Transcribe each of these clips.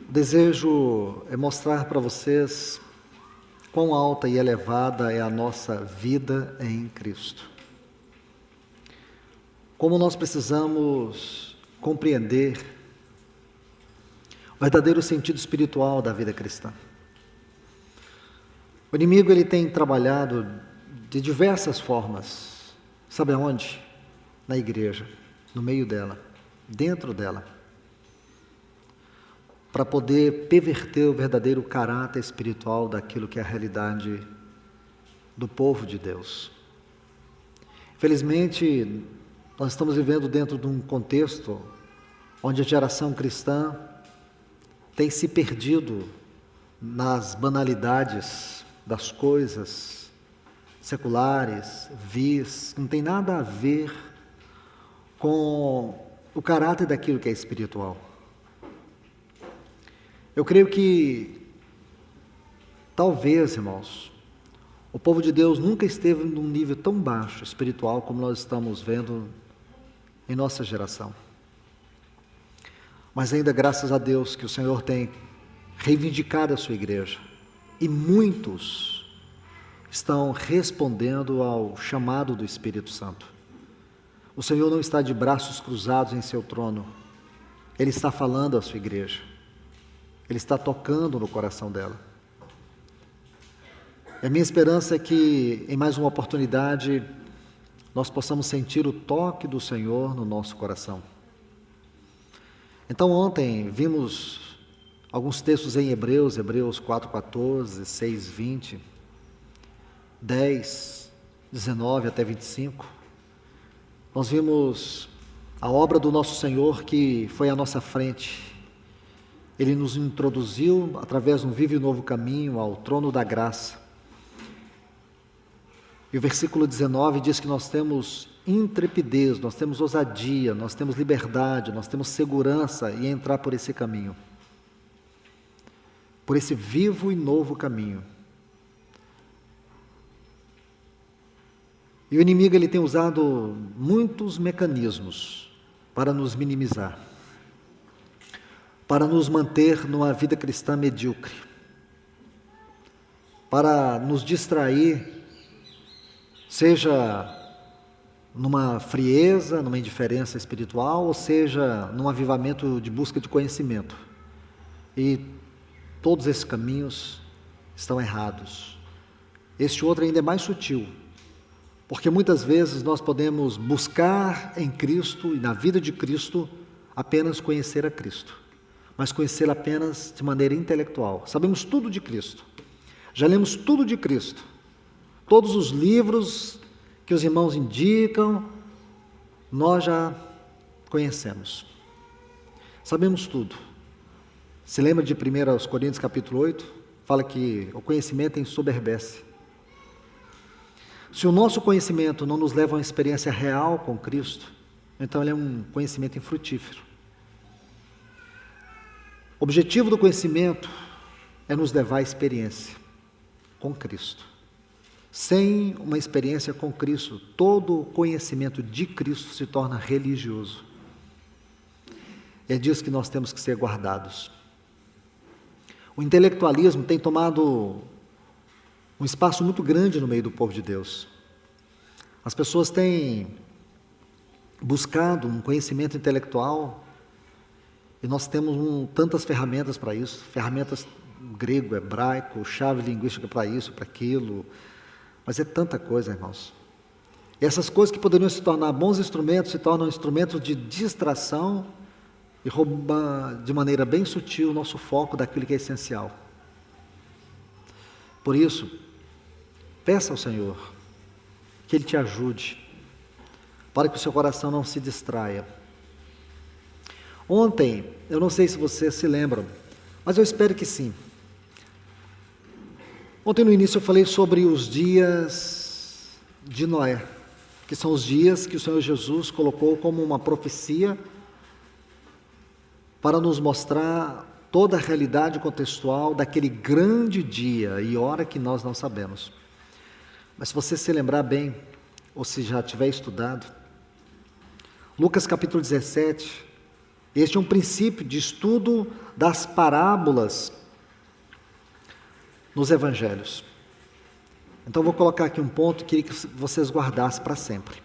O desejo é mostrar para vocês quão alta e elevada é a nossa vida em Cristo. Como nós precisamos compreender o verdadeiro sentido espiritual da vida cristã. O inimigo ele tem trabalhado de diversas formas. Sabe aonde? Na igreja, no meio dela, dentro dela. Para poder perverter o verdadeiro caráter espiritual daquilo que é a realidade do povo de Deus. Infelizmente, nós estamos vivendo dentro de um contexto onde a geração cristã tem se perdido nas banalidades das coisas seculares, vis, não tem nada a ver com o caráter daquilo que é espiritual. Eu creio que, talvez, irmãos, o povo de Deus nunca esteve num nível tão baixo espiritual como nós estamos vendo em nossa geração. Mas ainda graças a Deus que o Senhor tem reivindicado a sua igreja. E muitos estão respondendo ao chamado do Espírito Santo. O Senhor não está de braços cruzados em seu trono. Ele está falando à sua igreja. Ele está tocando no coração dela. E a minha esperança é que, em mais uma oportunidade, nós possamos sentir o toque do Senhor no nosso coração. Então, ontem vimos alguns textos em Hebreus 4:14, 6:20, 10, 19 até 25. Nós vimos a obra do nosso Senhor que foi à nossa frente. Ele nos introduziu, através de um vivo e novo caminho, ao trono da graça. E o versículo 19 diz que nós temos intrepidez, nós temos ousadia, nós temos liberdade, nós temos segurança em entrar por esse caminho. Por esse vivo e novo caminho. E o inimigo ele tem usado muitos mecanismos para nos minimizar, para nos manter numa vida cristã medíocre, para nos distrair, seja numa frieza, numa indiferença espiritual, ou seja, num avivamento de busca de conhecimento. E todos esses caminhos estão errados. Este outro ainda é mais sutil, porque muitas vezes nós podemos buscar em Cristo e na vida de Cristo apenas conhecer a Cristo, mas conhecê-lo apenas de maneira intelectual. Sabemos tudo de Cristo, já lemos tudo de Cristo, todos os livros que os irmãos indicam, nós já conhecemos, sabemos tudo. Se lembra de 1 Coríntios capítulo 8? Fala que o conhecimento ensoberbece. Se o nosso conhecimento não nos leva a uma experiência real com Cristo, então ele é um conhecimento infrutífero. O objetivo do conhecimento é nos levar à experiência com Cristo. Sem uma experiência com Cristo, todo o conhecimento de Cristo se torna religioso. É disso que nós temos que ser guardados. O intelectualismo tem tomado um espaço muito grande no meio do povo de Deus. As pessoas têm buscado um conhecimento intelectual e nós temos tantas ferramentas para isso, ferramentas grego, hebraico, chave linguística para isso, para aquilo, mas é tanta coisa, irmãos. E essas coisas que poderiam se tornar bons instrumentos, se tornam instrumentos de distração e roubam de maneira bem sutil o nosso foco daquilo que é essencial. Por isso, peça ao Senhor que Ele te ajude, para que o seu coração não se distraia. Ontem, eu não sei se vocês se lembram, mas eu espero que sim. Ontem no início eu falei sobre os dias de Noé, que são os dias que o Senhor Jesus colocou como uma profecia para nos mostrar toda a realidade contextual daquele grande dia e hora que nós não sabemos. Mas se você se lembrar bem, ou se já tiver estudado, Lucas capítulo 17, Este é um princípio de estudo das parábolas nos evangelhos. Então, vou colocar aqui um ponto que queria que vocês guardassem para sempre.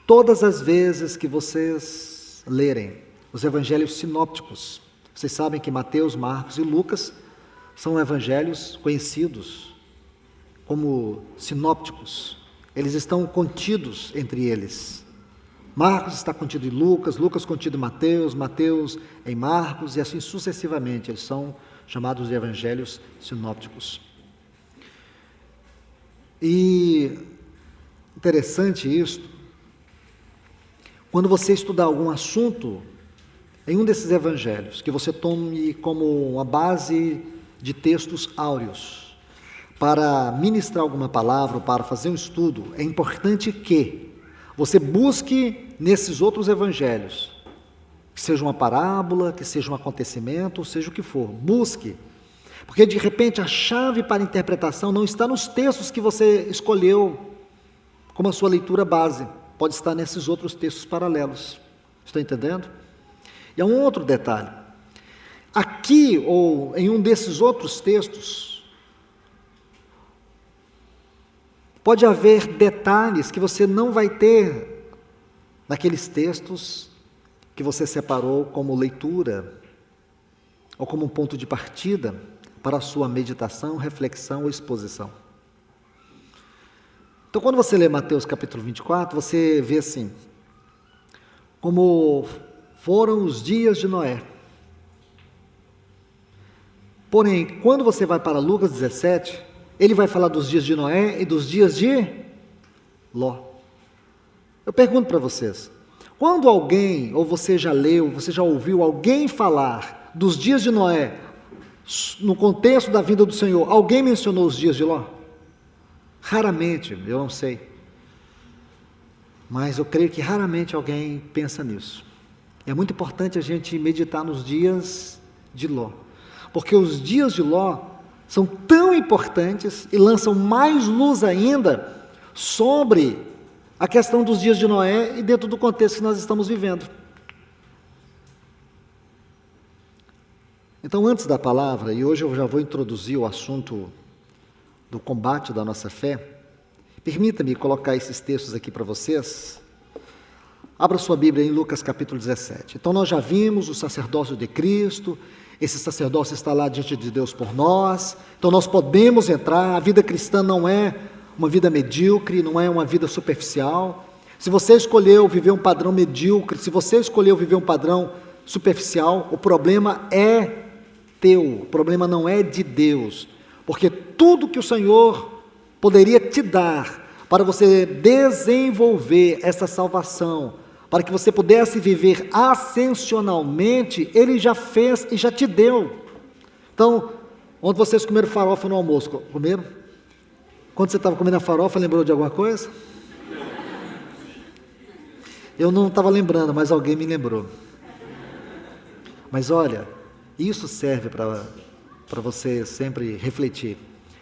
Todas as vezes que vocês lerem os evangelhos sinópticos, vocês sabem que Mateus, Marcos e Lucas são evangelhos conhecidos como sinópticos. Eles estão contidos entre eles. Marcos está contido em Lucas, Lucas contido em Mateus, Mateus em Marcos, e assim sucessivamente. Eles são chamados de evangelhos sinópticos. E interessante isso, quando você estudar algum assunto em um desses evangelhos, que você tome como uma base de textos áureos, para ministrar alguma palavra ou para fazer um estudo, é importante que você busque nesses outros evangelhos, que seja uma parábola, que seja um acontecimento, seja o que for, busque, porque de repente a chave para a interpretação não está nos textos que você escolheu como a sua leitura base, pode estar nesses outros textos paralelos. Estão entendendo? E há um outro detalhe. Aqui, ou em um desses outros textos, pode haver detalhes que você não vai ter naqueles textos que você separou como leitura, ou como um ponto de partida para a sua meditação, reflexão ou exposição. Então, quando você lê Mateus capítulo 24, você vê assim, como foram os dias de Noé. Porém, quando você vai para Lucas 17, ele vai falar dos dias de Noé e dos dias de Ló. Eu pergunto para vocês, quando alguém, ou você já leu, você já ouviu alguém falar dos dias de Noé, no contexto da vida do Senhor, alguém mencionou os dias de Ló? Raramente, eu não sei. Mas eu creio que raramente alguém pensa nisso. É muito importante a gente meditar nos dias de Ló, porque os dias de Ló são tão importantes e lançam mais luz ainda sobre a questão dos dias de Noé e dentro do contexto que nós estamos vivendo. Então, antes da palavra, e hoje eu já vou introduzir o assunto do combate da nossa fé, permita-me colocar esses textos aqui para vocês. Abra sua Bíblia em Lucas capítulo 17. Então, nós já vimos o sacerdócio de Cristo, esse sacerdócio está lá diante de Deus por nós, então nós podemos entrar. A vida cristã não é uma vida medíocre, não é uma vida superficial. Se você escolheu viver um padrão medíocre, se você escolheu viver um padrão superficial, o problema é teu, o problema não é de Deus, porque tudo que o Senhor poderia te dar para você desenvolver essa salvação, para que você pudesse viver ascensionalmente, Ele já fez e já te deu. Então, onde vocês comeram farofa no almoço? Comeram? Quando você estava comendo a farofa, lembrou de alguma coisa? Eu não estava lembrando, mas alguém me lembrou. Mas olha, isso serve para você sempre refletir.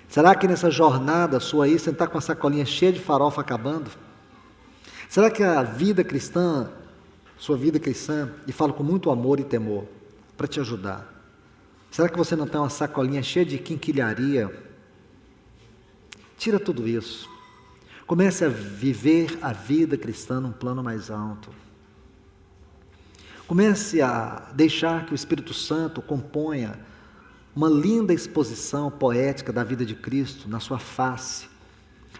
Será que nessa jornada sua aí, você está com a sacolinha cheia de farofa acabando? Será que a vida cristã, sua vida cristã, e falo com muito amor e temor, para te ajudar, será que você não tem uma sacolinha cheia de quinquilharia? Tira tudo isso. Comece a viver a vida cristã num plano mais alto. Comece a deixar que o Espírito Santo componha uma linda exposição poética da vida de Cristo na sua face,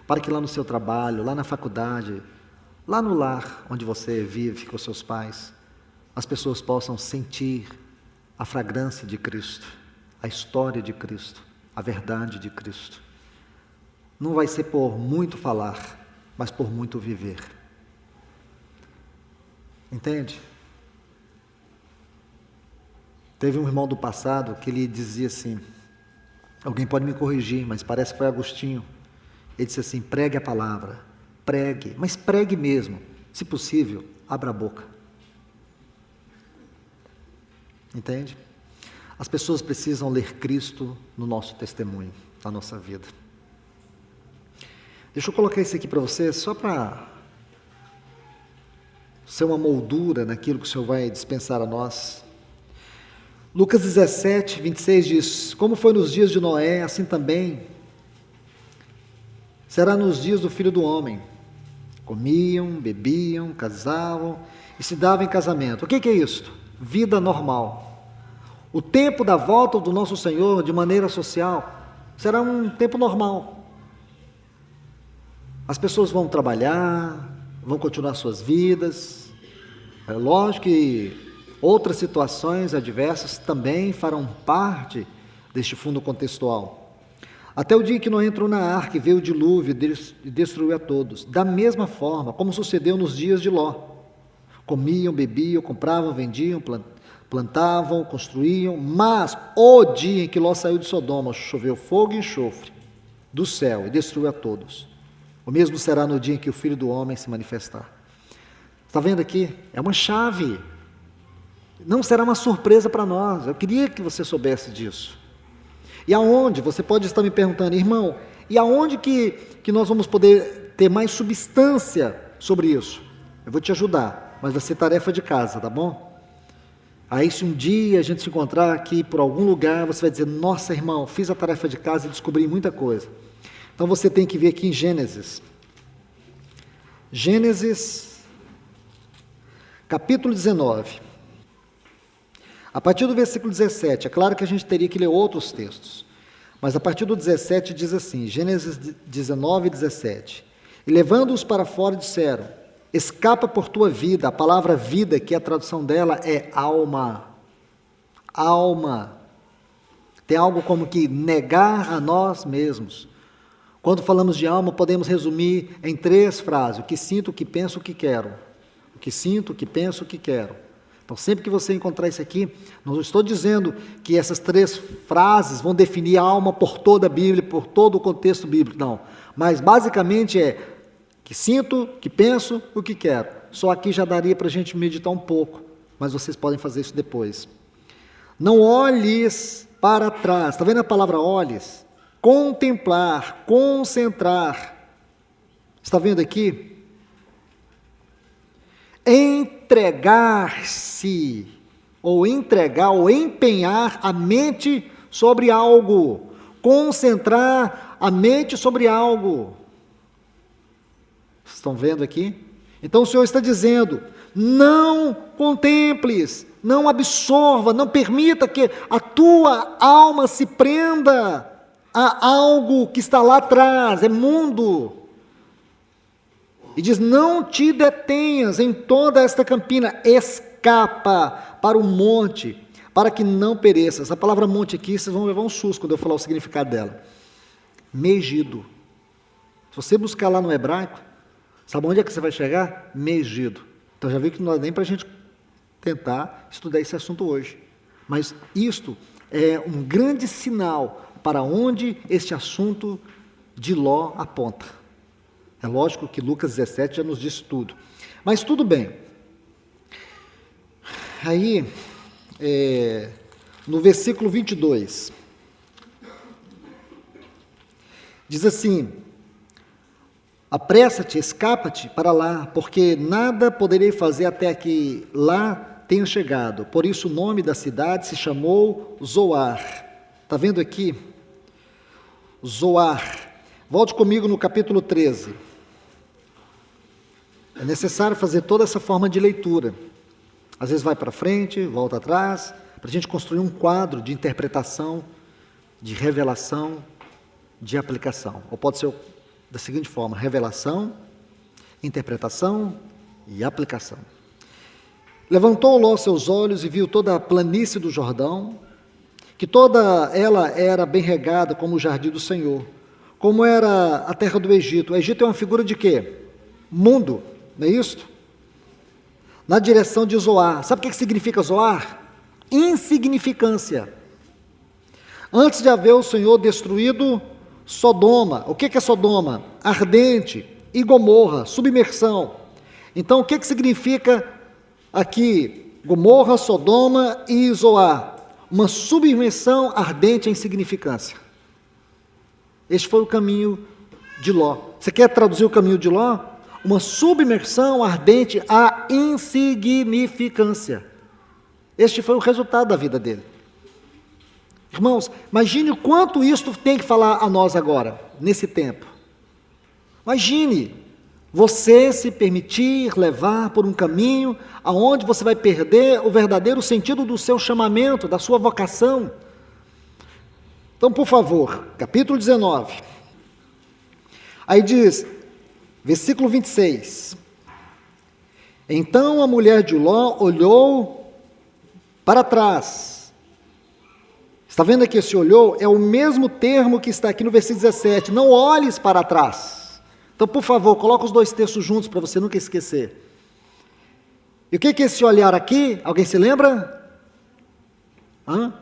para que lá no seu trabalho, lá na faculdade, lá no lar onde você vive com seus pais, as pessoas possam sentir a fragrância de Cristo, a história de Cristo, a verdade de Cristo. Não vai ser por muito falar, mas por muito viver. Entende? Teve um irmão do passado que ele dizia assim, alguém pode me corrigir, mas parece que foi Agostinho. Ele disse assim, pregue a palavra, pregue, mas pregue mesmo, se possível, abra a boca. Entende? As pessoas precisam ler Cristo no nosso testemunho, na nossa vida. Deixa eu colocar isso aqui para vocês, só para ser uma moldura naquilo que o Senhor vai dispensar a nós. Lucas 17, 26 diz: como foi nos dias de Noé, assim também será nos dias do Filho do Homem. Comiam, bebiam, casavam e se davam em casamento. O que é isso? Vida normal. O tempo da volta do nosso Senhor, de maneira social, será um tempo normal. As pessoas vão trabalhar, vão continuar suas vidas. É lógico que outras situações adversas também farão parte deste fundo contextual. Até o dia que Noé entrou na arca e veio o dilúvio e destruiu a todos. Da mesma forma como sucedeu nos dias de Ló. Comiam, bebiam, compravam, vendiam, plantavam, construíam. Mas o dia em que Ló saiu de Sodoma, choveu fogo e enxofre do céu e destruiu a todos. O mesmo será no dia em que o Filho do Homem se manifestar. Está vendo aqui? É uma chave. Não será uma surpresa para nós. Eu queria que você soubesse disso. E aonde? Você pode estar me perguntando, irmão, e aonde que nós vamos poder ter mais substância sobre isso? Eu vou te ajudar, mas vai ser tarefa de casa, tá bom? Aí se um dia a gente se encontrar aqui por algum lugar, você vai dizer, nossa irmão, fiz a tarefa de casa e descobri muita coisa. Então você tem que ver aqui em Gênesis. Gênesis, capítulo 19. A partir do versículo 17, é claro que a gente teria que ler outros textos, mas a partir do 17 diz assim, Gênesis 19, 17. E levando-os para fora disseram, escapa por tua vida. A palavra vida, que a tradução dela é alma. Alma. Tem algo como que negar a nós mesmos. Quando falamos de alma, podemos resumir em 3 frases. O que sinto, o que penso, o que quero. O que sinto, o que penso, o que quero. Então, sempre que você encontrar isso aqui, não estou dizendo que essas 3 frases vão definir a alma por toda a Bíblia, por todo o contexto bíblico, não. Mas, basicamente, é que sinto, que penso, o que quero. Só aqui já daria para a gente meditar um pouco, mas vocês podem fazer isso depois. Não olhes para trás. Está vendo a palavra olhes? Contemplar, concentrar. Está vendo aqui? Entregar-se, ou entregar, ou empenhar a mente sobre algo, concentrar a mente sobre algo. Estão vendo aqui? Então o Senhor está dizendo, não contemples, não absorva, não permita que a tua alma se prenda a algo que está lá atrás, é mundo. E diz, não te detenhas em toda esta campina, escapa para o monte, para que não pereças. A palavra monte aqui, vocês vão levar um susto quando eu falar o significado dela. Megido. Se você buscar lá no hebraico, sabe onde é que você vai chegar? Megido. Então já viu que não dá nem para a gente tentar estudar esse assunto hoje. Mas isto é um grande sinal para onde este assunto de Ló aponta. É lógico que Lucas 17 já nos disse tudo. Mas tudo bem. Aí, no versículo 22, diz assim, apressa-te, escapa-te para lá, porque nada poderei fazer até que lá tenha chegado. Por isso o nome da cidade se chamou Zoar. Está vendo aqui? Zoar. Volte comigo no capítulo 13. É necessário fazer toda essa forma de leitura. Às vezes vai para frente, volta atrás, para a gente construir um quadro de interpretação, de revelação, de aplicação. Ou pode ser da seguinte forma, revelação, interpretação e aplicação. Levantou Ló seus olhos e viu toda a planície do Jordão, que toda ela era bem regada como o jardim do Senhor, como era a terra do Egito. O Egito é uma figura de quê? Mundo. Não é isso? Na direção de Zoar. Sabe o que significa Zoar? Insignificância. Antes de haver o Senhor destruído Sodoma. O que é Sodoma? Ardente. E Gomorra, submersão. Então o que significa aqui Gomorra, Sodoma e Zoar? Uma submersão ardente em insignificância. Este foi o caminho de Ló. Você quer traduzir o caminho de Ló? uma submersão ardente à insignificância. Este foi o resultado da vida dele. Irmãos, imagine o quanto isto tem que falar a nós agora, nesse tempo. Imagine você se permitir levar por um caminho aonde você vai perder o verdadeiro sentido do seu chamamento, da sua vocação. Então, por favor, capítulo 19. Aí diz, versículo 26. Então a mulher de Ló olhou para trás. Está vendo aqui esse olhou? É o mesmo termo que está aqui no versículo 17. Não olhes para trás. Então, por favor, coloca os dois textos juntos para você nunca esquecer. E o que é esse olhar aqui? Alguém se lembra? Hã?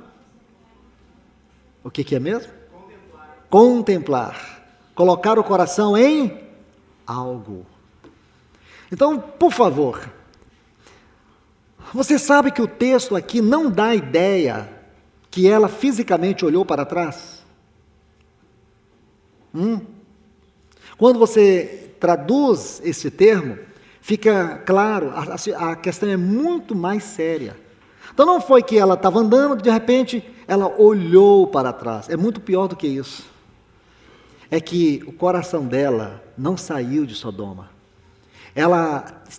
O que é mesmo? Contemplar. Colocar o coração em algo. Então, por favor, você sabe que o texto aqui não dá ideia que ela fisicamente olhou para trás? Quando você traduz esse termo, fica claro, a questão é muito mais séria. Então não foi que ela estava andando, de repente ela olhou para trás. É muito pior do que isso. É que o coração dela não saiu de Sodoma.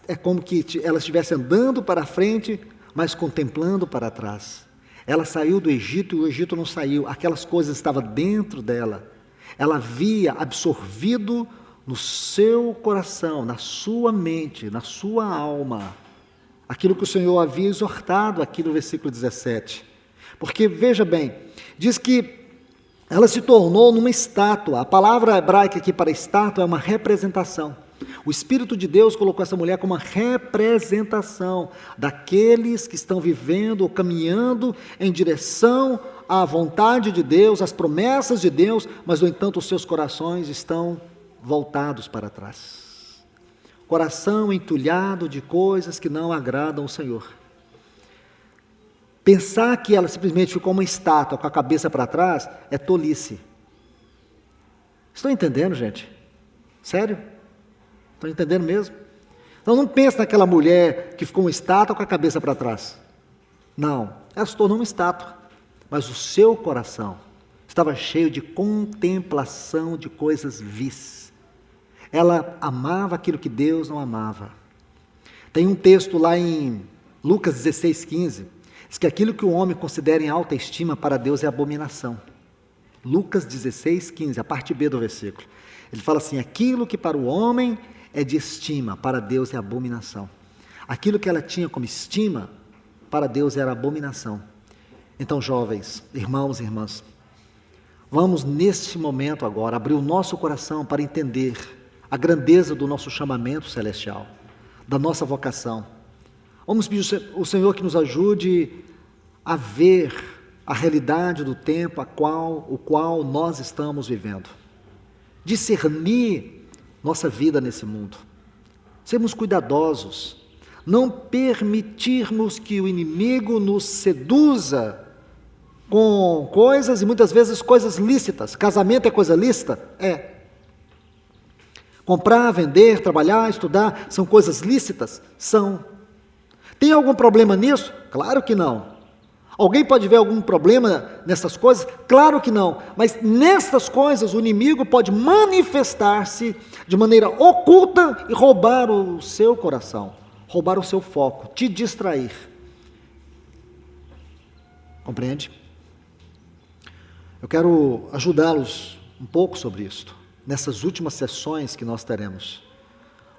É como que ela estivesse andando para frente, mas contemplando para trás. Ela saiu do Egito e o Egito não saiu. Aquelas coisas estavam dentro dela. Ela havia absorvido no seu coração, na sua mente, na sua alma, aquilo que o Senhor havia exortado aqui no versículo 17. Porque, veja bem, diz que ela se tornou numa estátua. A palavra hebraica aqui para estátua é uma representação. O Espírito de Deus colocou essa mulher como uma representação daqueles que estão vivendo ou caminhando em direção à vontade de Deus, às promessas de Deus, mas, no entanto, os seus corações estão voltados para trás. Coração entulhado de coisas que não agradam o Senhor. Pensar que ela simplesmente ficou uma estátua com a cabeça para trás é tolice. Estão entendendo, gente? Sério? Estão entendendo mesmo? Então não pense naquela mulher que ficou uma estátua com a cabeça para trás. Não, ela se tornou uma estátua, mas o seu coração estava cheio de contemplação de coisas vis. Ela amava aquilo que Deus não amava. Tem um texto lá em Lucas 16:15, diz que aquilo que o homem considera em alta estima para Deus é abominação. Lucas 16:15, a parte B do versículo. Ele fala assim, aquilo que para o homem é de estima, para Deus é abominação. Aquilo que ela tinha como estima, para Deus era abominação. Então, jovens, irmãos e irmãs, vamos neste momento agora abrir o nosso coração para entender a grandeza do nosso chamamento celestial, da nossa vocação. Vamos pedir ao Senhor que nos ajude a ver a realidade do tempo o qual nós estamos vivendo. Discernir nossa vida nesse mundo. Sermos cuidadosos. Não permitirmos que o inimigo nos seduza com coisas, e muitas vezes coisas lícitas. Casamento é coisa lícita? É. Comprar, vender, trabalhar, estudar, são coisas lícitas? São. Tem algum problema nisso? Claro que não. Alguém pode ver algum problema nessas coisas? Claro que não. Mas nessas coisas o inimigo pode manifestar-se de maneira oculta e roubar o seu coração, roubar o seu foco, te distrair. Compreende? Eu quero ajudá-los um pouco sobre isto, nessas últimas sessões que nós teremos.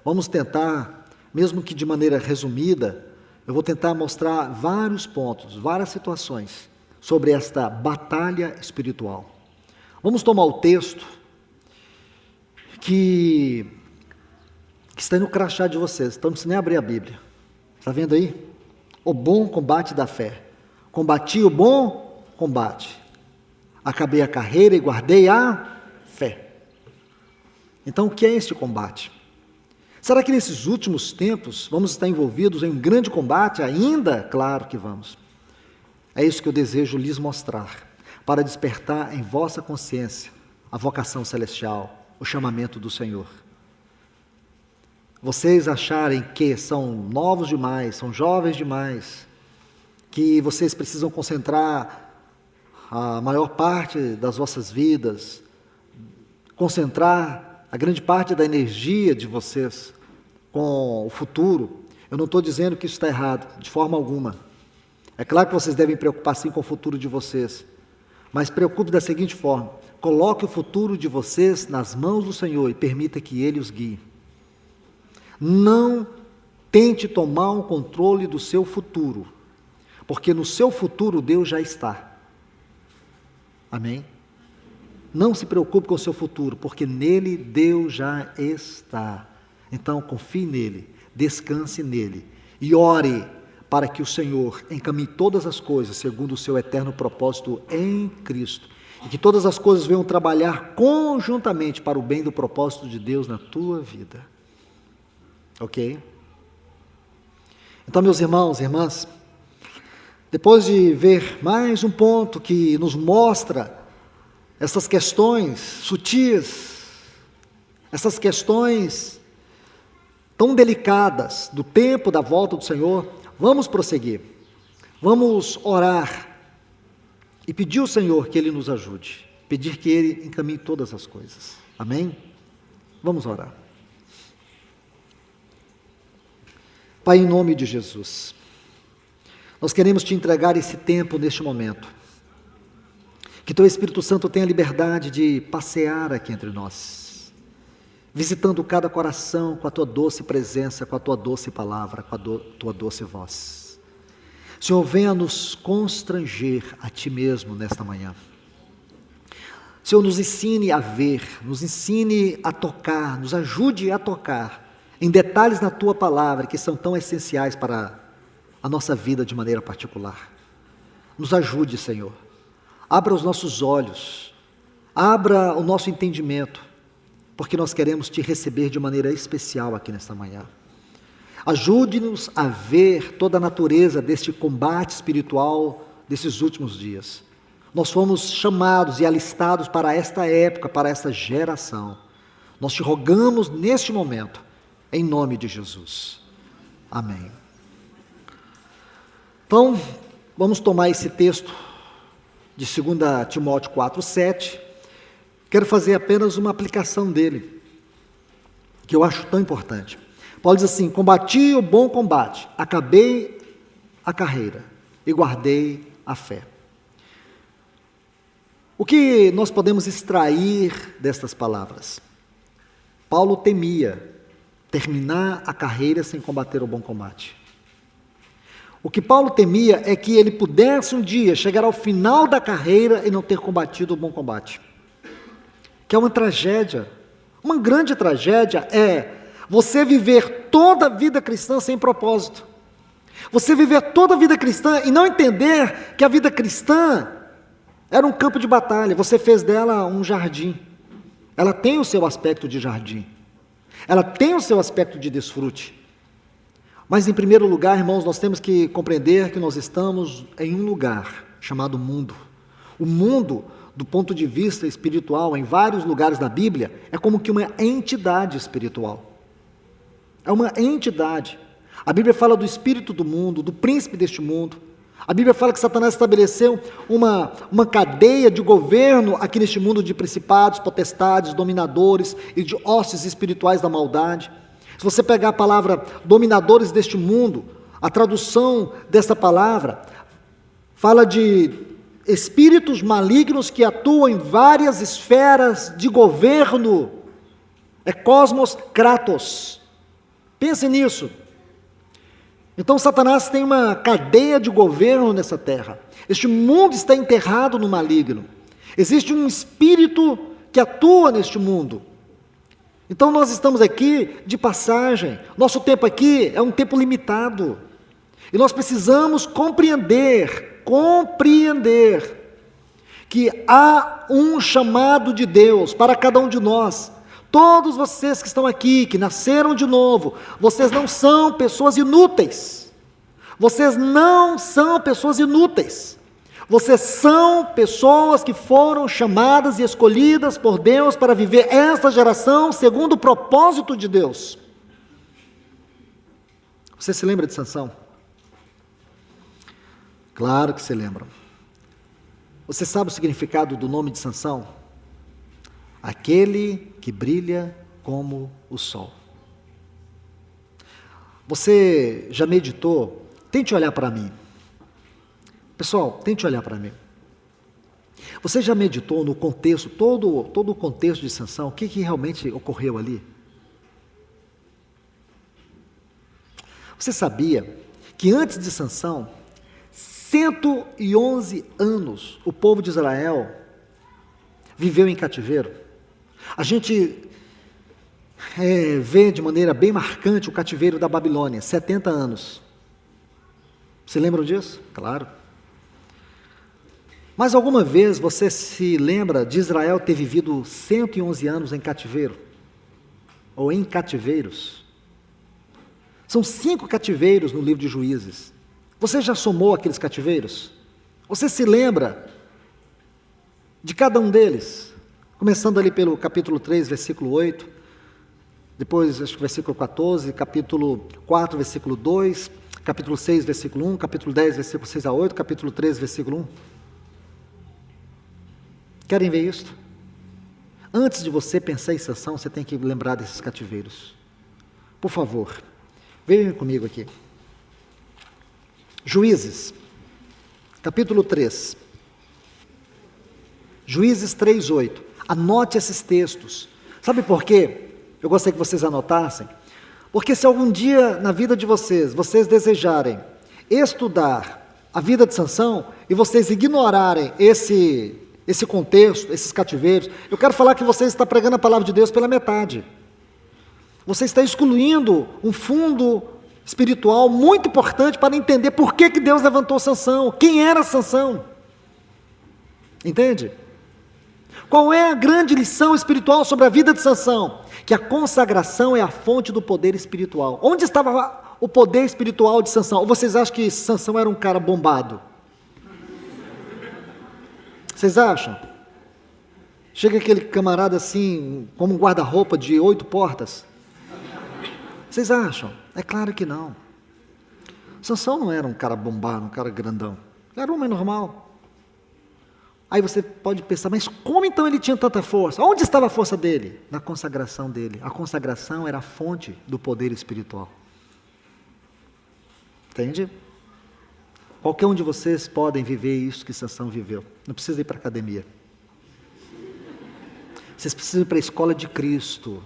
Vamos tentar, mesmo que de maneira resumida, eu vou tentar mostrar vários pontos, várias situações sobre esta batalha espiritual. Vamos tomar o texto que está no crachá de vocês, então não precisa nem abrir a Bíblia. Está vendo aí? O bom combate da fé. Combati o bom combate. Acabei a carreira e guardei a fé. Então, o que é este combate? Será que nesses últimos tempos vamos estar envolvidos em um grande combate ainda? Claro que vamos. É isso que eu desejo lhes mostrar, para despertar em vossa consciência a vocação celestial, o chamamento do Senhor. vocês acharem que são novos demais, são jovens demais, que vocês precisam concentrar a maior parte das vossas vidas, concentrar a grande parte da energia de vocês com o futuro, eu não estou dizendo que isso está errado, de forma alguma. É claro que vocês devem preocupar sim com o futuro de vocês, mas preocupe da seguinte forma: coloque o futuro de vocês nas mãos do Senhor e permita que Ele os guie. Não tente tomar o controle do seu futuro, porque no seu futuro Deus já está. Amém? Não se preocupe com o seu futuro, porque nele Deus já está. Então confie nele, descanse nele e ore para que o Senhor encaminhe todas as coisas segundo o seu eterno propósito em Cristo, e que todas as coisas venham trabalhar conjuntamente para o bem do propósito de Deus na tua vida. Ok? Então, meus irmãos e irmãs, depois de ver mais um ponto que nos mostra essas questões sutis, essas questões tão delicadas do tempo da volta do Senhor, vamos prosseguir, vamos orar e pedir ao Senhor que Ele nos ajude, pedir que Ele encaminhe todas as coisas. Amém? Vamos orar. Pai, em nome de Jesus, nós queremos Te entregar esse tempo neste momento, que Teu Espírito Santo tenha liberdade de passear aqui entre nós, visitando cada coração com a Tua doce presença, com a Tua doce palavra, com a Tua doce voz. Senhor, venha nos constranger a Ti mesmo nesta manhã. Senhor, nos ensine a ver, nos ensine a tocar, nos ajude a tocar em detalhes na Tua palavra que são tão essenciais para a nossa vida de maneira particular. Nos ajude, Senhor. Abra os nossos olhos, abra o nosso entendimento, porque nós queremos Te receber de maneira especial aqui nesta manhã. Ajude-nos a ver toda a natureza deste combate espiritual desses últimos dias. Nós fomos chamados e alistados para esta época, para esta geração. Nós Te rogamos neste momento, em nome de Jesus. Amém. Então, vamos tomar esse texto de 2 Timóteo 4:7. Quero fazer apenas uma aplicação dele, que eu acho tão importante. Paulo diz assim: combati o bom combate, acabei a carreira e guardei a fé. O que nós podemos extrair destas palavras? Paulo temia terminar a carreira sem combater o bom combate. O que Paulo temia é que ele pudesse um dia chegar ao final da carreira e não ter combatido o bom combate. Que é uma tragédia, uma grande tragédia é você viver toda a vida cristã sem propósito. Você viver toda a vida cristã e não entender que a vida cristã era um campo de batalha. Você fez dela um jardim. Ela tem o seu aspecto de jardim. Ela tem o seu aspecto de desfrute. Mas, em primeiro lugar, irmãos, nós temos que compreender que nós estamos em um lugar chamado mundo. O mundo, do ponto de vista espiritual, em vários lugares da Bíblia, é como que uma entidade espiritual. É uma entidade. A Bíblia fala do espírito do mundo, do príncipe deste mundo. A Bíblia fala que Satanás estabeleceu uma cadeia de governo aqui neste mundo de principados, potestades, dominadores e de hostes espirituais da maldade. Se você pegar a palavra dominadores deste mundo, a tradução dessa palavra fala de espíritos malignos que atuam em várias esferas de governo. É cosmos kratos. Pense nisso. Então Satanás tem uma cadeia de governo nessa terra. Este mundo está enterrado no maligno. Existe um espírito que atua neste mundo. Então nós estamos aqui de passagem. Nosso tempo aqui é um tempo limitado. E nós precisamos compreender que há um chamado de Deus para cada um de nós. Todos vocês que estão aqui, que nasceram de novo, vocês não são pessoas inúteis. Vocês não são pessoas inúteis. Vocês são pessoas que foram chamadas e escolhidas por Deus para viver esta geração segundo o propósito de Deus. Você se lembra de Sansão? Claro que se lembra. Você sabe o significado do nome de Sansão? Aquele que brilha como o sol. Você já meditou? Tente olhar para mim. Pessoal, tente olhar para mim. Você já meditou no contexto, todo o contexto de Sansão, o que realmente ocorreu ali? Você sabia que antes de Sansão, 111 anos o povo de Israel viveu em cativeiro? A gente vê de maneira bem marcante o cativeiro da Babilônia, 70 anos. Se lembram disso? Claro. Mas alguma vez você se lembra de Israel ter vivido 111 anos em cativeiro? Ou em cativeiros? São 5 cativeiros no livro de Juízes. Você já somou aqueles cativeiros? Você se lembra de cada um deles? Começando ali pelo capítulo 3, versículo 8, depois acho que versículo 14, capítulo 4, versículo 2, capítulo 6, versículo 1, capítulo 10, versículo 6 a 8, capítulo 13, versículo 1. Querem ver isso? Antes de você pensar em Sansão, você tem que lembrar desses cativeiros. Por favor, venham comigo aqui. Juízes, capítulo 3. Juízes 3, 8. Anote esses textos. Sabe por quê? Eu gostaria que vocês anotassem. Porque se algum dia na vida de vocês desejarem estudar a vida de Sansão e vocês ignorarem esse contexto, esses cativeiros, eu quero falar que você está pregando a palavra de Deus pela metade. Você está excluindo um fundo espiritual muito importante para entender por que Deus levantou Sansão, quem era Sansão. Entende? Qual é a grande lição espiritual sobre a vida de Sansão? Que a consagração é a fonte do poder espiritual. Onde estava o poder espiritual de Sansão? Ou vocês acham que Sansão era um cara bombado? Vocês acham? Chega aquele camarada assim, como um guarda-roupa de 8 portas. Vocês acham? É claro que não. Sansão não era um cara bombado, um cara grandão. Ele era um homem normal. Aí você pode pensar, mas como então ele tinha tanta força? Onde estava a força dele? Na consagração dele. A consagração era a fonte do poder espiritual. Entende? Qualquer um de vocês podem viver isso que Sansão viveu. Não precisa ir para a academia. Vocês precisam ir para a escola de Cristo.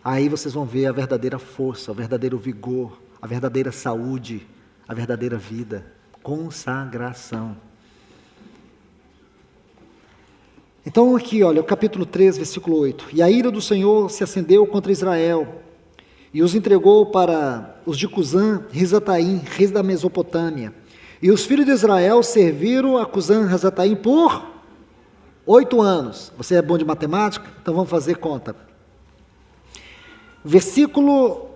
Aí vocês vão ver a verdadeira força, o verdadeiro vigor, a verdadeira saúde, a verdadeira vida. Consagração. Então aqui, olha, o capítulo 3, versículo 8. E a ira do Senhor se acendeu contra Israel, e os entregou para os de Cusã, Risataim, reis da Mesopotâmia. E os filhos de Israel serviram a Cusã, Risataim por 8 anos. Você é bom de matemática? Então vamos fazer conta. Versículo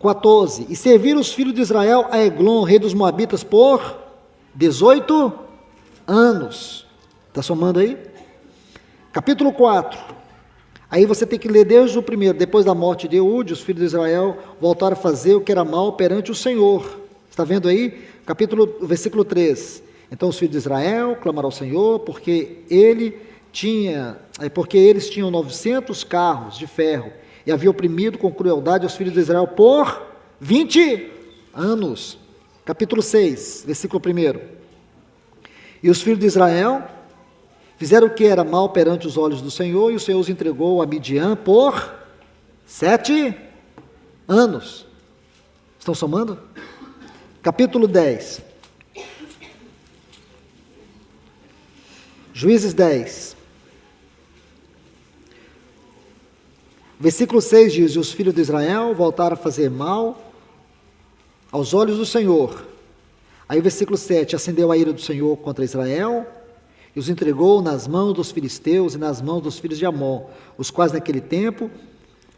14. E serviram os filhos de Israel a Eglon, rei dos Moabitas, por 18 anos. Está somando aí? Capítulo 4, aí você tem que ler desde o primeiro. Depois da morte de Eude, os filhos de Israel voltaram a fazer o que era mal perante o Senhor. Está vendo aí? Versículo 3. Então os filhos de Israel clamaram ao Senhor, porque eles tinham 900 carros de ferro, e havia oprimido com crueldade os filhos de Israel por 20 anos. Capítulo 6, versículo 1. E os filhos de Israel fizeram o que era mal perante os olhos do Senhor, e o Senhor os entregou a Midian por 7 anos. Estão somando? Capítulo 10. Juízes 10. Versículo 6 diz: E os filhos de Israel voltaram a fazer mal aos olhos do Senhor. Aí o versículo 7, acendeu a ira do Senhor contra Israel, e os entregou nas mãos dos filisteus e nas mãos dos filhos de Amon, os quais naquele tempo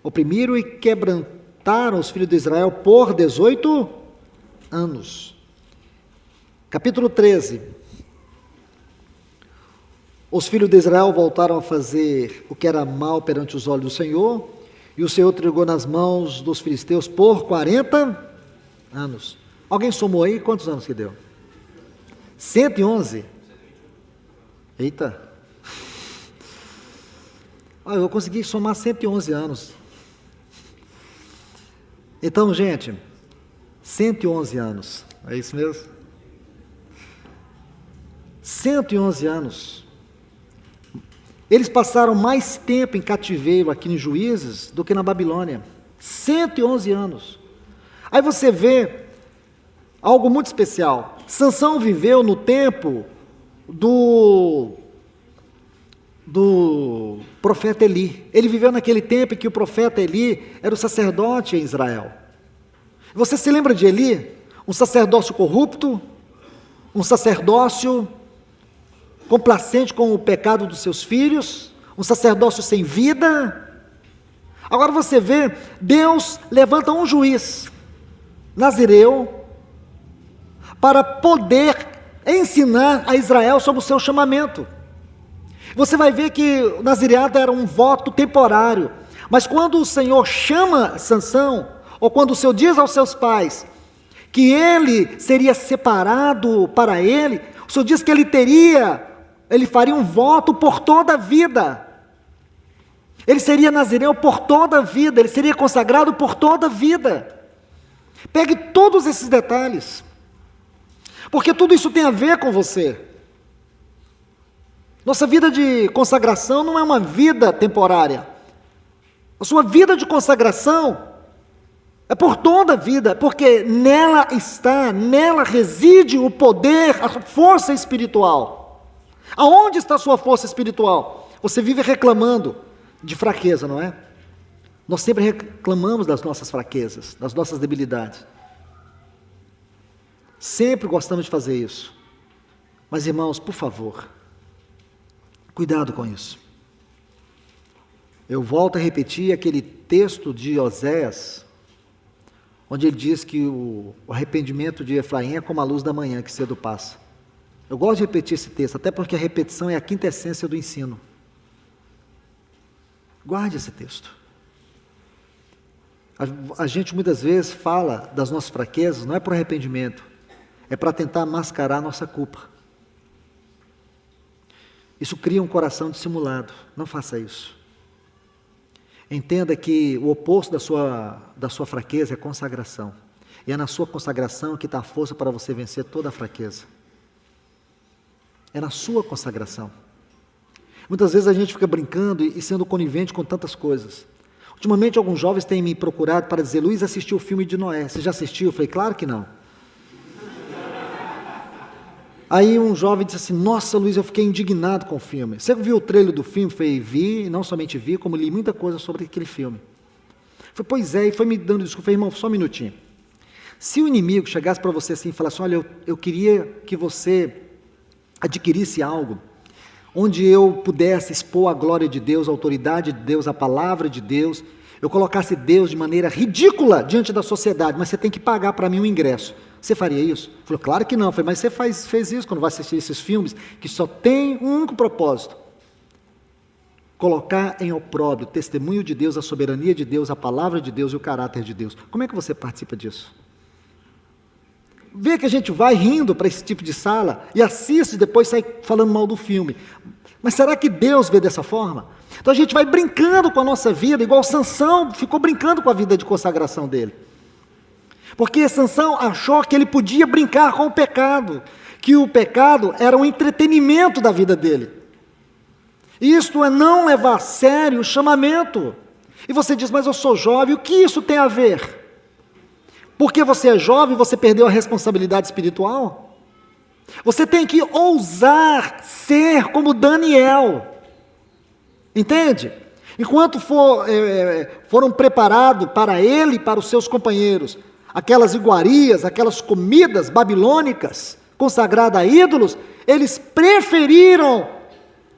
oprimiram e quebrantaram os filhos de Israel por 18 anos. Capítulo 13. Os filhos de Israel voltaram a fazer o que era mal perante os olhos do Senhor, E o Senhor entregou nas mãos dos filisteus por 40 anos. Alguém somou aí? Quantos anos que deu? 111? Eita! Eu consegui somar 111 anos. Então, gente, 111 anos. É isso mesmo? 111 anos. Eles passaram mais tempo em cativeiro aqui em Juízes do que na Babilônia. 111 anos. Aí você vê algo muito especial. Sansão viveu no tempo do profeta Eli. Ele viveu naquele tempo em que o profeta Eli era o sacerdote em Israel. Você se lembra de Eli? Um sacerdócio corrupto, um sacerdócio complacente com o pecado dos seus filhos, um sacerdócio sem vida. Agora você vê, Deus levanta um juiz, nazireu, para poder ensinar a Israel sobre o seu chamamento. Você vai ver que o nazireado era um voto temporário, mas quando o Senhor chama Sansão, ou quando o Senhor diz aos seus pais que ele seria separado para ele, o Senhor diz que ele faria um voto por toda a vida. Ele seria nazireu por toda a vida, ele seria consagrado por toda a vida. Pegue todos esses detalhes, porque tudo isso tem a ver com você. Nossa vida de consagração não é uma vida temporária. A sua vida de consagração é por toda a vida, porque nela reside o poder, a força espiritual. Aonde está a sua força espiritual? Você vive reclamando de fraqueza, não é? Nós sempre reclamamos das nossas fraquezas, das nossas debilidades. Sempre gostamos de fazer isso. Mas, irmãos, por favor, cuidado com isso. Eu volto a repetir aquele texto de Oséias, onde ele diz que o arrependimento de Efraim é como a luz da manhã que cedo passa. Eu gosto de repetir esse texto, até porque a repetição é a quinta essência do ensino. Guarde esse texto. A gente muitas vezes fala das nossas fraquezas, não é por arrependimento, é para tentar mascarar a nossa culpa. Isso cria um coração dissimulado. Não faça isso. Entenda que o oposto da sua fraqueza é consagração. E é na sua consagração que está a força para você vencer toda a fraqueza. É na sua consagração. Muitas vezes a gente fica brincando e sendo conivente com tantas coisas. Ultimamente alguns jovens têm me procurado para dizer: Luiz, assistiu o filme de Noé. Você já assistiu? Eu falei: claro que não. Aí um jovem disse assim: nossa, Luiz, eu fiquei indignado com o filme. Você viu o trailer do filme? Eu falei: vi, não somente vi, como li muita coisa sobre aquele filme. Eu falei: pois é, e foi me dando desculpa. Eu falei: irmão, só um minutinho. Se o inimigo chegasse para você assim e falasse: olha, eu queria que você adquirisse algo, onde eu pudesse expor a glória de Deus, a autoridade de Deus, a palavra de Deus, eu colocasse Deus de maneira ridícula diante da sociedade, mas você tem que pagar para mim um ingresso. Você faria isso? Ele falou: claro que não. Eu falei: mas você fez isso quando vai assistir esses filmes que só tem um único propósito: colocar em opróbrio o testemunho de Deus, a soberania de Deus, a palavra de Deus e o caráter de Deus. Como é que você participa disso? Vê que a gente vai rindo para esse tipo de sala e assiste e depois sai falando mal do filme. Mas será que Deus vê dessa forma? Então a gente vai brincando com a nossa vida, igual Sansão ficou brincando com a vida de consagração dele. Porque Sansão achou que ele podia brincar com o pecado, que o pecado era um entretenimento da vida dele. Isto é não levar a sério o chamamento. E você diz: mas eu sou jovem, o que isso tem a ver? Porque você é jovem, você perdeu a responsabilidade espiritual? Você tem que ousar ser como Daniel. Entende? Enquanto foram preparados para ele e para os seus companheiros aquelas iguarias, aquelas comidas babilônicas consagradas a ídolos, eles preferiram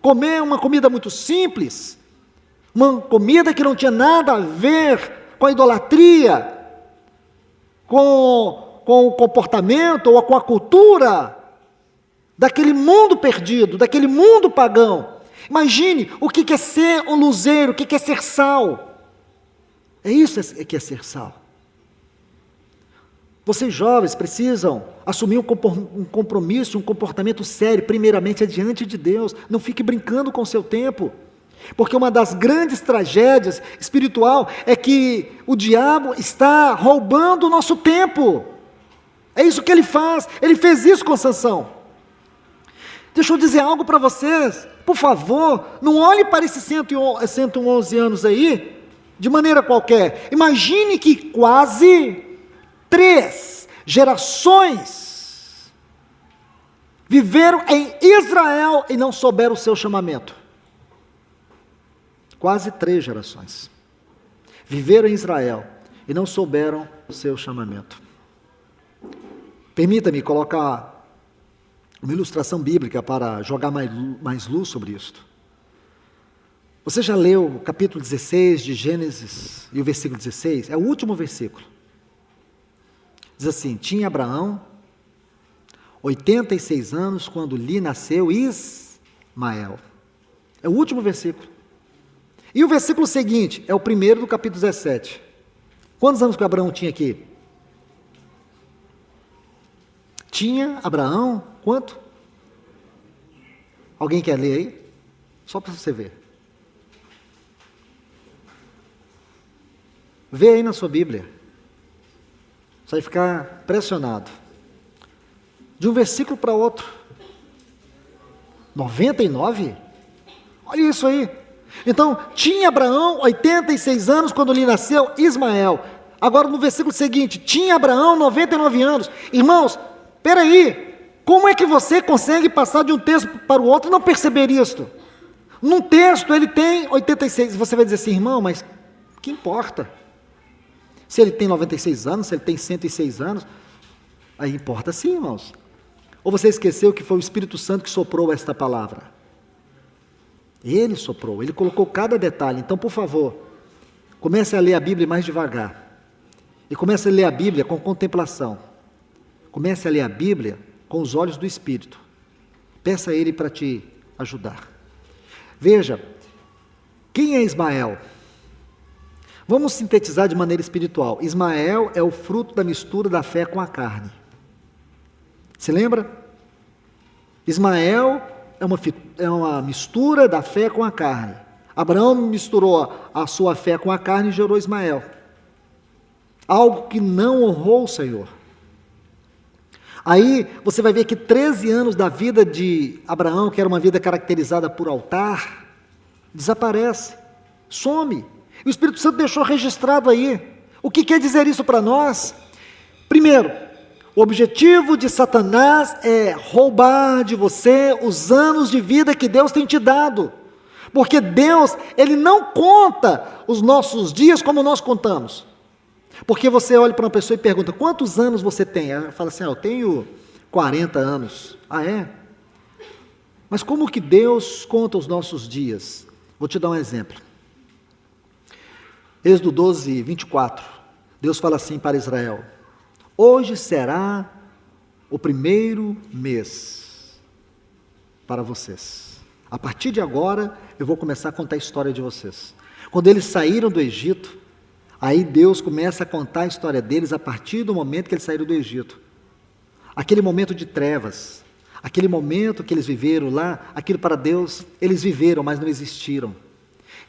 comer uma comida muito simples, uma comida que não tinha nada a ver com a idolatria, com o comportamento ou com a cultura daquele mundo perdido, daquele mundo pagão. Imagine o que é ser um luzeiro, o que é ser sal. É isso que é ser sal. Vocês jovens precisam assumir um compromisso, um comportamento sério, primeiramente é diante de Deus. Não fique brincando com o seu tempo. Porque uma das grandes tragédias espiritual é que o diabo está roubando o nosso tempo. É isso que ele faz. Ele fez isso com Sansão. Deixa eu dizer algo para vocês. Por favor, não olhe para esses 111 anos aí de maneira qualquer. Imagine que quase 3 gerações viveram em Israel e não souberam o seu chamamento. Quase 3 gerações viveram em Israel e não souberam o seu chamamento. Permita-me colocar uma ilustração bíblica para jogar mais luz sobre isto. Você já leu o capítulo 16 de Gênesis e o versículo 16? É o último versículo. Diz assim: tinha Abraão 86 anos quando lhe nasceu Ismael. É o último versículo. E o versículo seguinte é o primeiro do capítulo 17. Quantos anos que Abraão tinha aqui? Tinha Abraão, quanto? Alguém quer ler aí? Só para você ver. Vê aí na sua Bíblia. Você vai ficar pressionado. De um versículo para outro. 99? Olha isso aí. Então, tinha Abraão 86 anos quando lhe nasceu Ismael. Agora no versículo seguinte, tinha Abraão 99 anos. Irmãos, peraí, como é que você consegue passar de um texto para o outro e não perceber isto? Num texto ele tem 86, você vai dizer assim, irmão, mas que importa? Se ele tem 96 anos, se ele tem 106 anos, aí importa sim, irmãos. Ou você esqueceu que foi o Espírito Santo que soprou esta palavra? Ele soprou, ele colocou cada detalhe. Então, por favor, comece a ler a Bíblia mais devagar. E comece a ler a Bíblia com contemplação. Comece a ler a Bíblia com os olhos do Espírito. Peça a Ele para te ajudar. Veja, quem é Ismael? Vamos sintetizar de maneira espiritual. Ismael é o fruto da mistura da fé com a carne. Se lembra? Ismael é uma mistura da fé com a carne. Abraão misturou a sua fé com a carne e gerou Ismael. Algo que não honrou o Senhor. Aí você vai ver que 13 anos da vida de Abraão, que era uma vida caracterizada por altar, desaparece, some. E o Espírito Santo deixou registrado aí. O que quer dizer isso para nós? Primeiro, o objetivo de Satanás é roubar de você os anos de vida que Deus tem te dado. Porque Deus, Ele não conta os nossos dias como nós contamos. Porque você olha para uma pessoa e pergunta, quantos anos você tem? Ela fala assim, eu tenho 40 anos. Ah, é? Mas como que Deus conta os nossos dias? Vou te dar um exemplo. Êxodo 12, 24. Deus fala assim para Israel, hoje será o primeiro mês para vocês. A partir de agora, eu vou começar a contar a história de vocês. Quando eles saíram do Egito, aí Deus começa a contar a história deles a partir do momento que eles saíram do Egito. Aquele momento de trevas, aquele momento que eles viveram lá, aquilo para Deus, eles viveram, mas não existiram.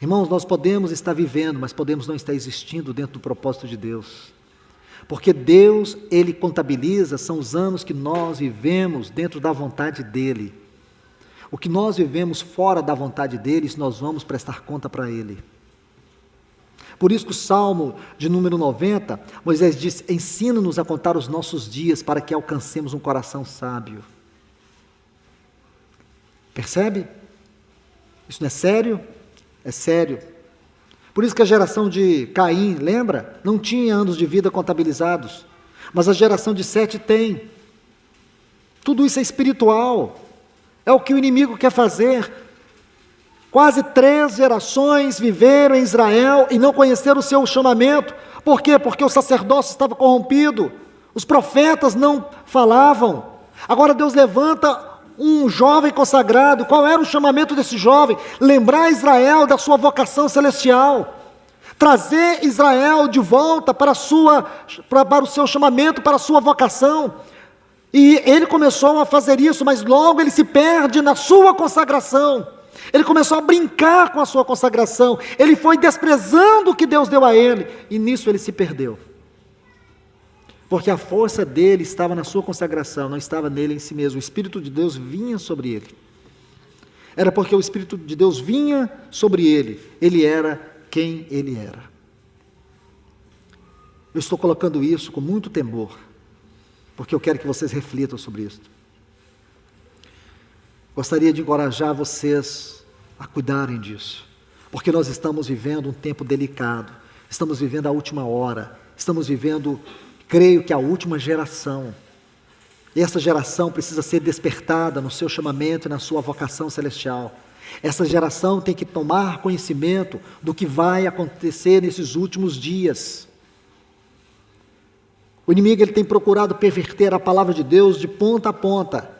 Irmãos, nós podemos estar vivendo, mas podemos não estar existindo dentro do propósito de Deus. Porque Deus, Ele contabiliza, são os anos que nós vivemos dentro da vontade dEle. O que nós vivemos fora da vontade dEle, nós vamos prestar conta para Ele. Por isso que o Salmo de número 90, Moisés diz, ensina-nos a contar os nossos dias para que alcancemos um coração sábio. Percebe? Isso não é sério? É sério. Por isso que a geração de Caim, lembra? Não tinha anos de vida contabilizados. Mas a geração de Sete tem. Tudo isso é espiritual. É o que o inimigo quer fazer. Quase 3 gerações viveram em Israel e não conheceram o seu chamamento. Por quê? Porque o sacerdócio estava corrompido. Os profetas não falavam. Agora Deus levanta um jovem consagrado. Qual era o chamamento desse jovem? Lembrar Israel da sua vocação celestial. trazer Israel de volta para o seu chamamento, para a sua vocação. E ele começou a fazer isso, mas logo ele se perde na sua consagração. Ele começou a brincar com a sua consagração. Ele foi desprezando o que Deus deu a ele, e nisso ele se perdeu. Porque a força dele estava na sua consagração, não estava nele em si mesmo. O Espírito de Deus vinha sobre ele. Era porque o Espírito de Deus vinha sobre ele. Ele era quem ele era. Eu estou colocando isso com muito temor, porque eu quero que vocês reflitam sobre isso. Gostaria de encorajar vocês a cuidarem disso, porque nós estamos vivendo um tempo delicado, estamos vivendo a última hora, estamos vivendo, creio que a última geração. E essa geração precisa ser despertada no seu chamamento e na sua vocação celestial. Essa geração tem que tomar conhecimento do que vai acontecer nesses últimos dias. O inimigo ele tem procurado perverter a palavra de Deus de ponta a ponta.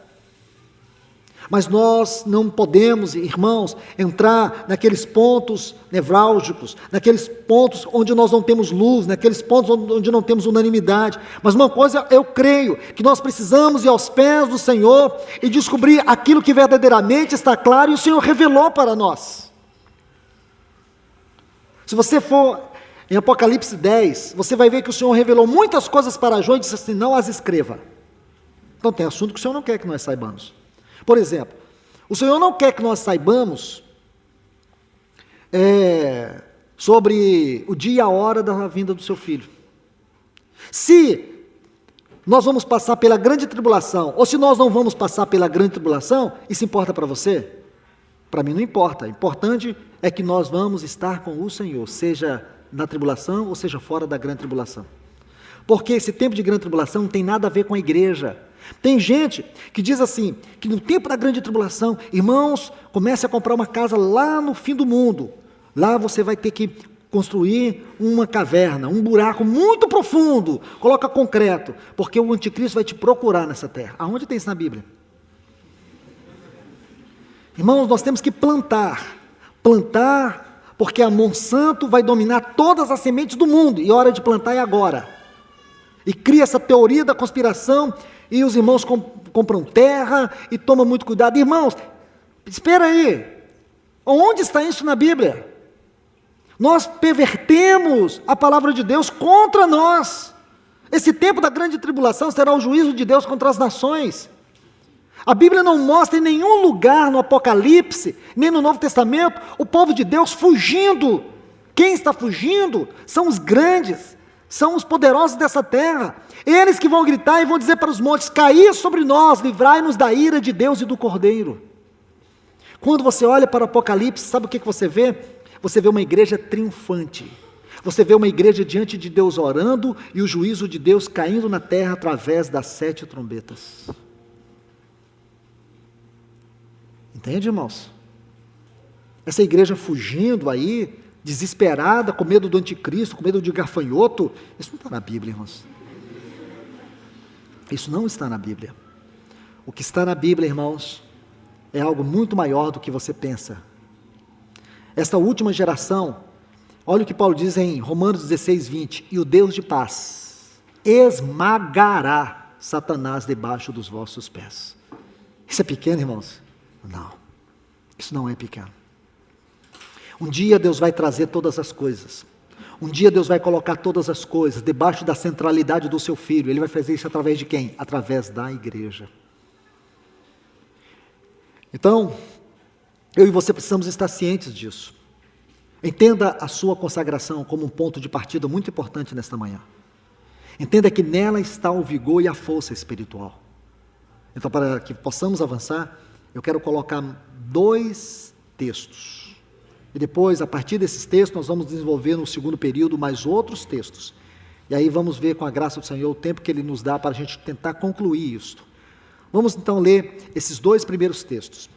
Mas nós não podemos, irmãos, entrar naqueles pontos nevrálgicos, naqueles pontos onde nós não temos luz, naqueles pontos onde não temos unanimidade. Mas uma coisa eu creio, que nós precisamos ir aos pés do Senhor e descobrir aquilo que verdadeiramente está claro e o Senhor revelou para nós. Se você for em Apocalipse 10, você vai ver que o Senhor revelou muitas coisas para João e disse assim, não as escreva. Então tem assunto que o Senhor não quer que nós saibamos. Por exemplo, o Senhor não quer que nós saibamos sobre o dia e a hora da vinda do seu Filho. Se nós vamos passar pela grande tribulação, ou se nós não vamos passar pela grande tribulação, isso importa para você? Para mim não importa. O importante é que nós vamos estar com o Senhor, seja na tribulação ou seja fora da grande tribulação. Porque esse tempo de grande tribulação não tem nada a ver com a igreja. Tem gente que diz assim, que no tempo da grande tribulação, irmãos, comece a comprar uma casa lá no fim do mundo. Lá você vai ter que construir uma caverna, um buraco muito profundo, coloca concreto, porque o anticristo vai te procurar nessa terra. Aonde tem isso na Bíblia? Irmãos, nós temos que plantar, porque a Monsanto vai dominar todas as sementes do mundo, e a hora de plantar é agora. E cria essa teoria da conspiração, e os irmãos compram terra, e tomam muito cuidado. Irmãos, espera aí, onde está isso na Bíblia? Nós pervertemos a palavra de Deus contra nós. Esse tempo da grande tribulação será o juízo de Deus contra as nações. A Bíblia não mostra em nenhum lugar no Apocalipse, nem no Novo Testamento, o povo de Deus fugindo. Quem está fugindo são os grandes, são os poderosos dessa terra. Eles que vão gritar e vão dizer para os montes, caí sobre nós, livrai-nos da ira de Deus e do Cordeiro. Quando você olha para o Apocalipse, sabe o que você vê? Você vê uma igreja triunfante. Você vê uma igreja diante de Deus orando e o juízo de Deus caindo na terra através das 7 trombetas. Entende, irmãos? Essa igreja fugindo aí, desesperada, com medo do anticristo, com medo de gafanhoto, isso não está na Bíblia, irmãos. Isso não está na Bíblia. O que está na Bíblia, irmãos, é algo muito maior do que você pensa. Esta última geração, olha o que Paulo diz em Romanos 16, 20, e o Deus de paz esmagará Satanás debaixo dos vossos pés. Isso é pequeno, irmãos? Não, isso não é pequeno. Um dia Deus vai trazer todas as coisas. Um dia Deus vai colocar todas as coisas debaixo da centralidade do seu Filho. Ele vai fazer isso através de quem? Através da igreja. Então, eu e você precisamos estar cientes disso. Entenda a sua consagração como um ponto de partida muito importante nesta manhã. Entenda que nela está o vigor e a força espiritual. Então, para que possamos avançar, eu quero colocar 2 textos. E depois, a partir desses textos, nós vamos desenvolver no segundo período mais outros textos. E aí vamos ver, com a graça do Senhor, o tempo que Ele nos dá para a gente tentar concluir isto. Vamos então ler esses 2 primeiros textos.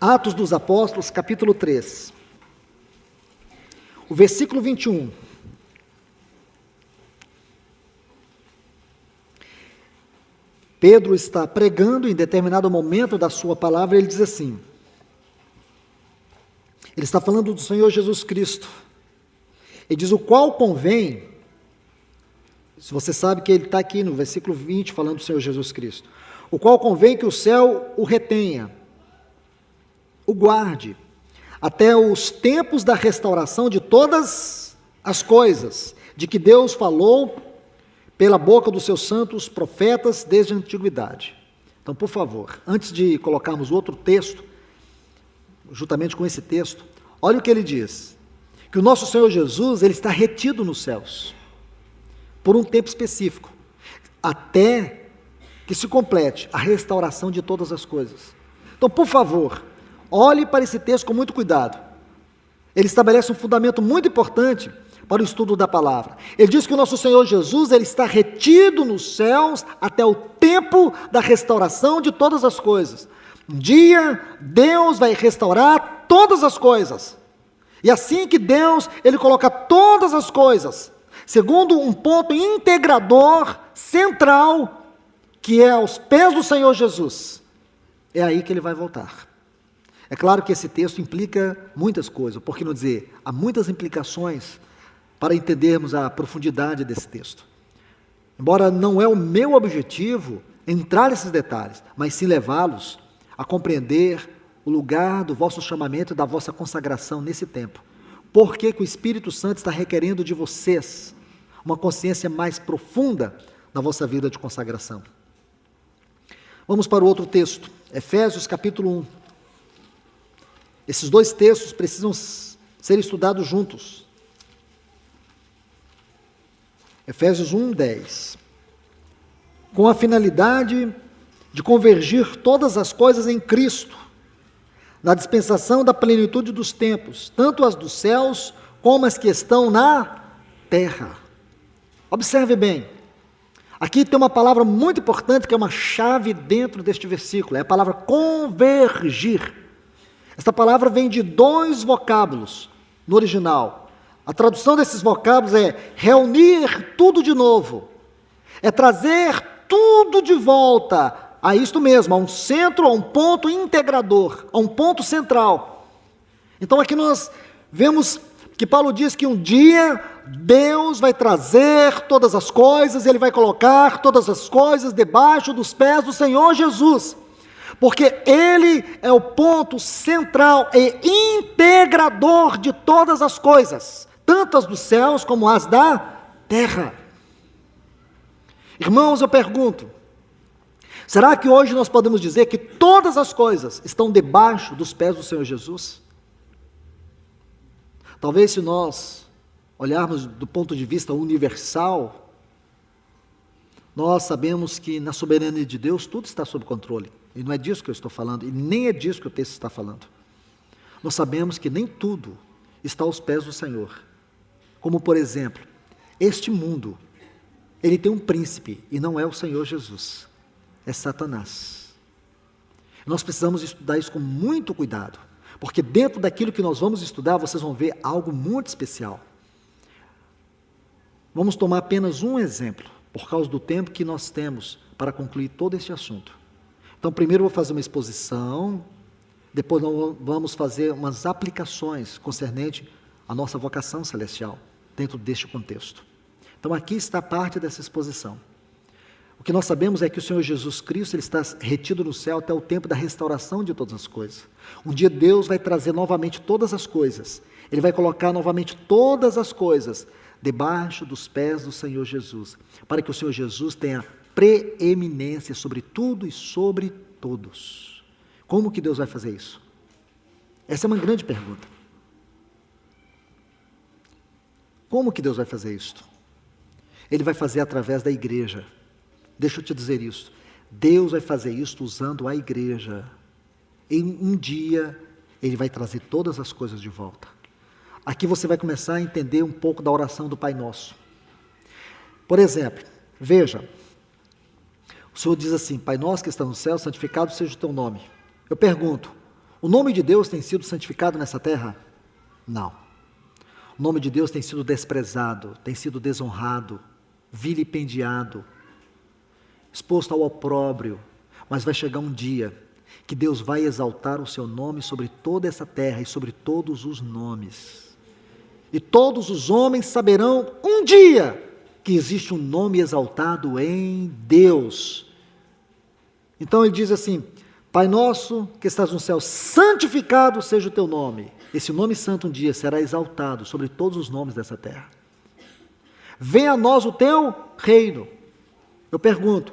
Atos dos Apóstolos, capítulo 3. O versículo 21. Pedro está pregando em determinado momento da sua palavra, ele diz assim, ele está falando do Senhor Jesus Cristo, Ele diz: o qual convém, se você sabe que ele está aqui no versículo 20, falando do Senhor Jesus Cristo, o qual convém que o céu o retenha, o guarde, até os tempos da restauração de todas as coisas, de que Deus falou pela boca dos seus santos profetas desde a antiguidade. Então, por favor, antes de colocarmos outro texto, juntamente com esse texto, olha o que ele diz, que o nosso Senhor Jesus, ele está retido nos céus, por um tempo específico, até que se complete a restauração de todas as coisas. Então, por favor, olhe para esse texto com muito cuidado. Ele estabelece um fundamento muito importante para o estudo da palavra. Ele diz que o nosso Senhor Jesus, ele está retido nos céus até o tempo da restauração de todas as coisas. Um dia, Deus vai restaurar todas as coisas. E assim que Deus, ele coloca todas as coisas, segundo um ponto integrador, central, que é aos pés do Senhor Jesus, é aí que ele vai voltar. É claro que esse texto implica muitas coisas, por que não dizer, há muitas implicações para entendermos a profundidade desse texto. Embora não é o meu objetivo entrar nesses detalhes, mas sim levá-los a compreender o lugar do vosso chamamento e da vossa consagração nesse tempo. Por que que o Espírito Santo está requerendo de vocês uma consciência mais profunda na vossa vida de consagração? Vamos para o outro texto, Efésios capítulo 1. Esses dois textos precisam ser estudados juntos. Efésios 1, 10. Com a finalidade de convergir todas as coisas em Cristo, na dispensação da plenitude dos tempos, tanto as dos céus como as que estão na terra. Observe bem, aqui tem uma palavra muito importante que é uma chave dentro deste versículo, é a palavra convergir. Esta palavra vem de dois vocábulos no original. A tradução desses vocábulos é reunir tudo de novo, é trazer tudo de volta a isto mesmo, a um centro, a um ponto integrador, a um ponto central. Então aqui nós vemos que Paulo diz que um dia Deus vai trazer todas as coisas, Ele vai colocar todas as coisas debaixo dos pés do Senhor Jesus, porque Ele é o ponto central e integrador de todas as coisas, tanto as dos céus como as da terra. Irmãos, eu pergunto, será que hoje nós podemos dizer que todas as coisas estão debaixo dos pés do Senhor Jesus? Talvez se nós olharmos do ponto de vista universal, nós sabemos que na soberania de Deus tudo está sob controle. E não é disso que eu estou falando, e nem é disso que o texto está falando. Nós sabemos que nem tudo está aos pés do Senhor. Como, por exemplo, este mundo, ele tem um príncipe, e não é o Senhor Jesus. É Satanás. Nós precisamos estudar isso com muito cuidado, porque dentro daquilo que nós vamos estudar, vocês vão ver algo muito especial. Vamos tomar apenas um exemplo, por causa do tempo que nós temos para concluir todo este assunto. Então, primeiro eu vou fazer uma exposição, depois nós vamos fazer umas aplicações concernentes à nossa vocação celestial, dentro deste contexto. Então, aqui está parte dessa exposição. O que nós sabemos é que o Senhor Jesus Cristo, ele está retido no céu até o tempo da restauração de todas as coisas. Um dia Deus vai trazer novamente todas as coisas. Ele vai colocar novamente todas as coisas debaixo dos pés do Senhor Jesus, para que o Senhor Jesus tenha preeminência sobre tudo e sobre todos. Como que Deus vai fazer isso? Essa é uma grande pergunta. Como que Deus vai fazer isto? Ele vai fazer através da igreja. Deixa eu te dizer isso. Deus vai fazer isto usando a igreja. Em um dia, Ele vai trazer todas as coisas de volta. Aqui você vai começar a entender um pouco da oração do Pai Nosso. Por exemplo, veja, o Senhor diz assim: Pai nosso que está no céu, santificado seja o teu nome. Eu pergunto, o nome de Deus tem sido santificado nessa terra? Não. O nome de Deus tem sido desprezado, tem sido desonrado, vilipendiado, exposto ao opróbrio, mas vai chegar um dia que Deus vai exaltar o seu nome sobre toda essa terra e sobre todos os nomes. e todos os homens saberão um dia que existe um nome exaltado em Deus. Então ele diz assim: Pai nosso que estás no céu, santificado seja o teu nome. Esse nome santo um dia será exaltado sobre todos os nomes dessa terra. Venha a nós o teu reino. Eu pergunto,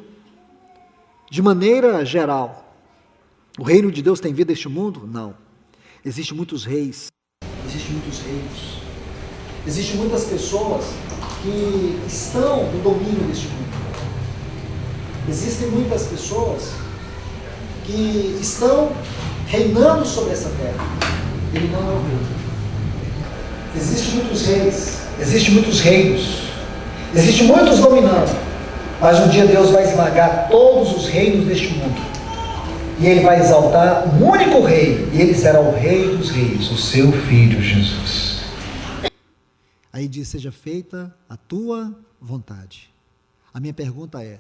de maneira geral, o reino de Deus tem vida neste mundo? Não. Existem muitos reis, existem muitos reinos, existem muitas pessoas que estão no domínio deste mundo. Existem muitas pessoas que estão reinando sobre essa terra. Ele não é o rei. Existem muitos reis, existem muitos reinos, existem muitos dominando, mas um dia Deus vai esmagar todos os reinos deste mundo. E Ele vai exaltar um único rei, e Ele será o rei dos reis, o seu Filho Jesus. Aí diz: seja feita a tua vontade. A minha pergunta é: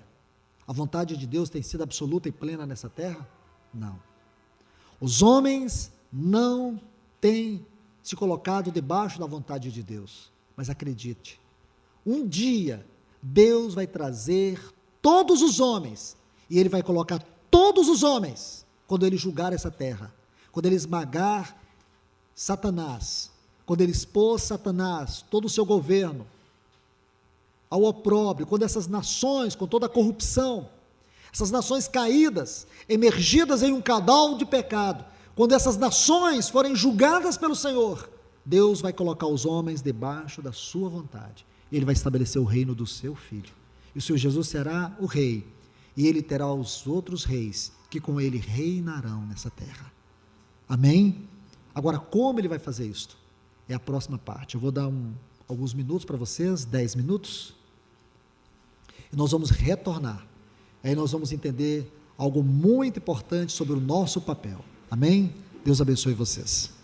a vontade de Deus tem sido absoluta e plena nessa terra? Não. Os homens não têm se colocado debaixo da vontade de Deus. Mas acredite, um dia Deus vai trazer todos os homens, e Ele vai colocar todos os homens, quando Ele julgar essa terra, quando Ele esmagar Satanás, quando Ele expôs Satanás, todo o seu governo, ao opróbrio, quando essas nações, com toda a corrupção, essas nações caídas, emergidas em um caudal de pecado, quando essas nações forem julgadas pelo Senhor, Deus vai colocar os homens debaixo da sua vontade, Ele vai estabelecer o reino do seu Filho, e o Senhor Jesus será o rei, e Ele terá os outros reis, que com Ele reinarão nessa terra. Amém? Agora, como Ele vai fazer isto? É a próxima parte. Eu vou dar alguns minutos para vocês, 10 minutos, e nós vamos retornar. Aí nós vamos entender algo muito importante sobre o nosso papel. Amém? Deus abençoe vocês.